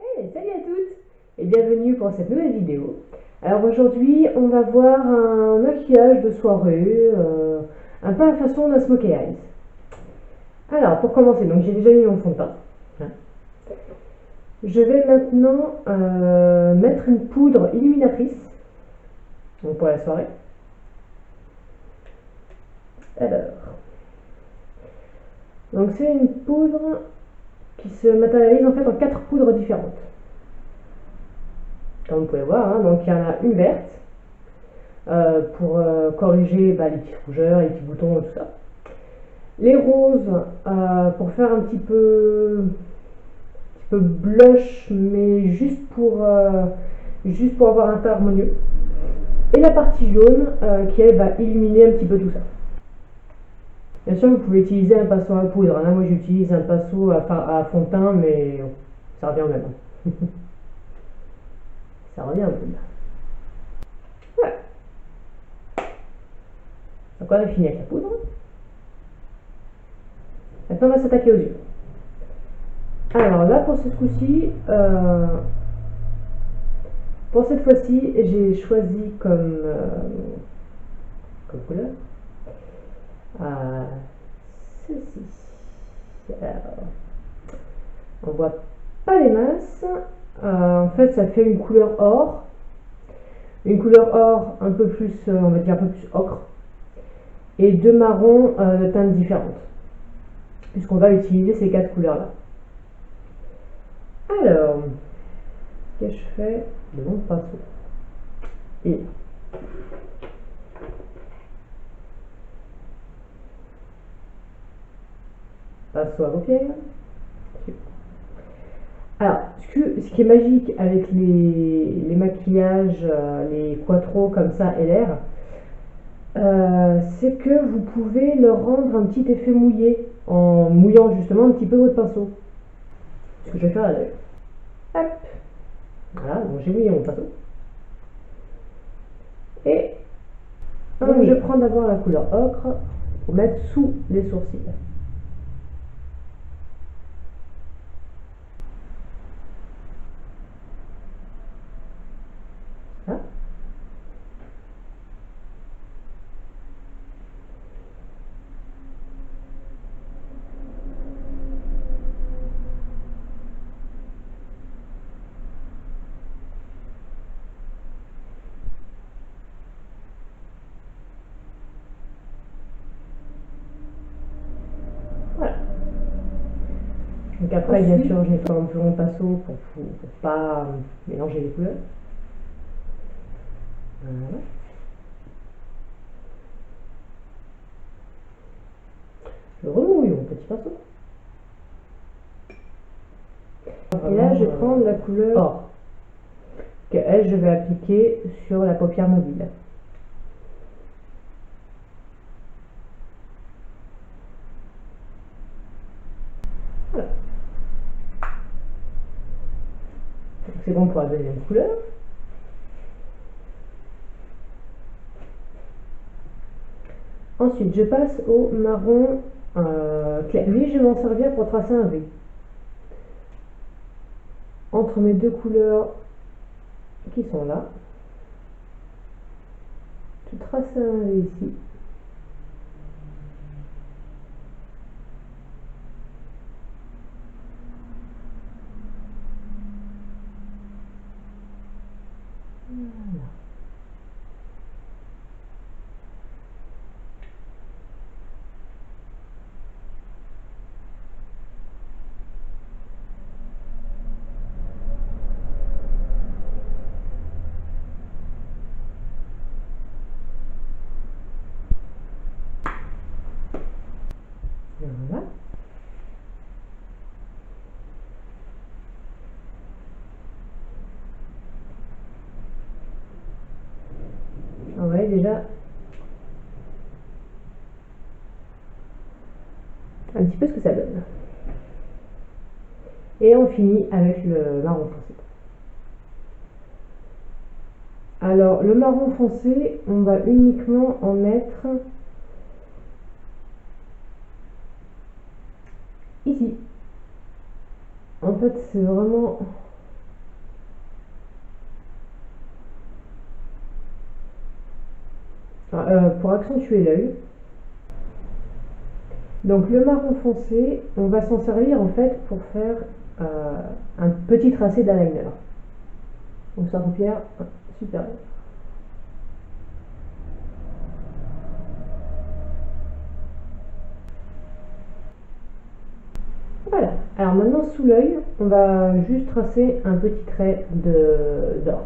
Hey, salut à toutes et bienvenue pour cette nouvelle vidéo. Alors aujourd'hui, on va voir un maquillage de soirée, un peu à la façon d'un smokey eyes. Alors pour commencer, donc j'ai déjà mis mon fond de teint. Je vais maintenant mettre une poudre illuminatrice donc pour la soirée. Alors, donc c'est une poudre qui se matérialise en fait en 4 poudres différentes. Comme vous pouvez voir, hein, donc il y en a une verte pour corriger les petites rougeurs, les petits boutons et tout ça. Les roses pour faire un petit peu blush, mais juste pour avoir un teint harmonieux. Et la partie jaune qui elle va illuminer un petit peu tout ça. Bien sûr, vous pouvez utiliser un pinceau à poudre. Là, moi j'utilise un pinceau à fond de teint, mais ça revient au même. Ça revient au même. Voilà. Donc on a fini avec la poudre. Maintenant on va s'attaquer aux yeux. Alors là pour ce coup-ci, pour cette fois-ci, j'ai choisi comme couleur ceci. Alors, on voit pas les masses. En fait, ça fait une couleur or. Une couleur or un peu plus, on va dire un peu plus ocre. Et deux marrons de teintes différentes. Puisqu'on va utiliser ces 4 couleurs-là. Alors, qu'est-ce que je fais de mon pinceau? Et pinceau à paupières. Alors, ce qui est magique avec les maquillages, les quattro comme ça, LR, c'est que vous pouvez leur rendre un petit effet mouillé en mouillant justement un petit peu votre pinceau. Ce que je vais faire à l'œil. Hop, voilà, donc j'ai mouillé mon pinceau. Et donc, je prends d'abord la couleur ocre pour mettre sous les sourcils. Hein? Voilà. Donc après, bien sûr, je nettoie un peu mon pinceau pour pas mélanger les couleurs. Voilà. Je remouille mon petit pinceau. Et là, je vais prendre la couleur or, que elle, je vais appliquer sur la paupière mobile. Voilà. C'est bon pour la deuxième couleur. Ensuite, je passe au marron clair. Lui, je vais m'en servir pour tracer un V. Entre mes deux couleurs qui sont là, je trace un V ici. Voilà. Voilà. On voit déjà un petit peu ce que ça donne. Et on finit avec le marron foncé. Alors, le marron foncé, on va uniquement en mettre ici. En fait, c'est vraiment pour accentuer l'œil. Donc le marron foncé, on va s'en servir en fait pour faire un petit tracé d'eyeliner. Donc sa paupière supérieure. Voilà. Alors maintenant sous l'œil, on va juste tracer un petit trait d'or.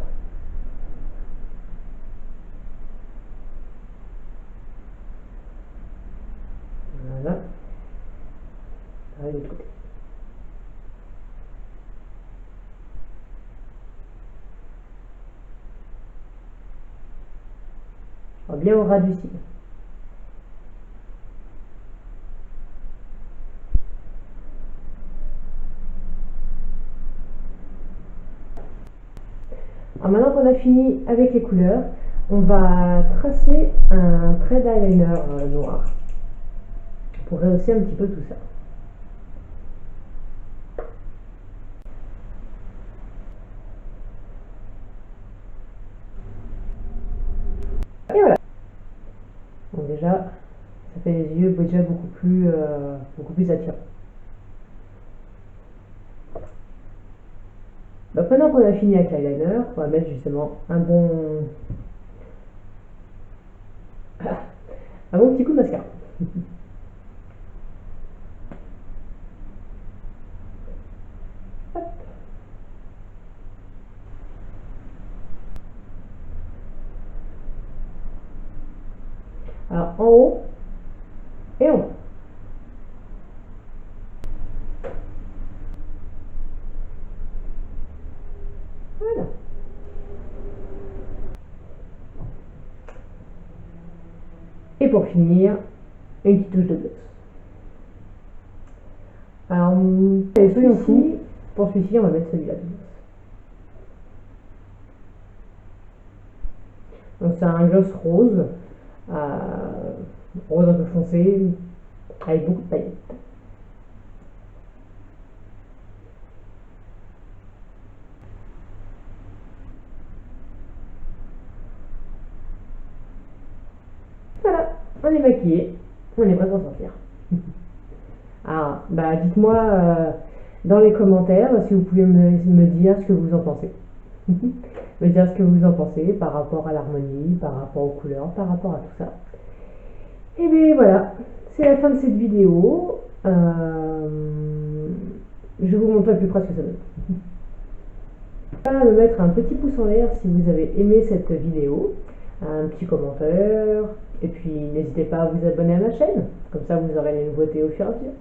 Voilà. Pareil de l'autre côté. Alors, bien au ras du cil. Alors maintenant qu'on a fini avec les couleurs, on va tracer un trait d'eyeliner noir pour rehausser un petit peu tout ça. Et voilà. Donc déjà, ça fait les yeux déjà beaucoup plus attirants. Donc maintenant qu'on a fini avec l'eyeliner, on va mettre justement un bon petit coup de mascara. Hop. Alors en haut et en bas. Voilà. Et pour finir, une petite touche de gloss. Alors, soyons fous, pour celui-ci, on va mettre celui-là. Donc c'est un gloss rose, rose un peu foncé, avec beaucoup de paillettes. Voilà, on est maquillé, on est prêt pour sortir. Ah, bah dites-moi dans les commentaires si vous pouvez me dire ce que vous en pensez. Me dire ce que vous en pensez par rapport à l'harmonie, par rapport aux couleurs, par rapport à tout ça. Et bien voilà, c'est la fin de cette vidéo. Je vous montre plus près ce que ça donne. Me mettre un petit pouce en l'air si vous avez aimé cette vidéo, un petit commentaire, et puis n'hésitez pas à vous abonner à ma chaîne, comme ça vous aurez les nouveautés au fur et à mesure.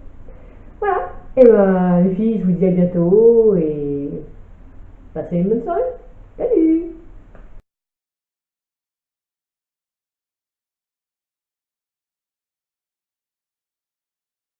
Voilà, et ben les filles, je vous dis à bientôt et passez une bonne soirée.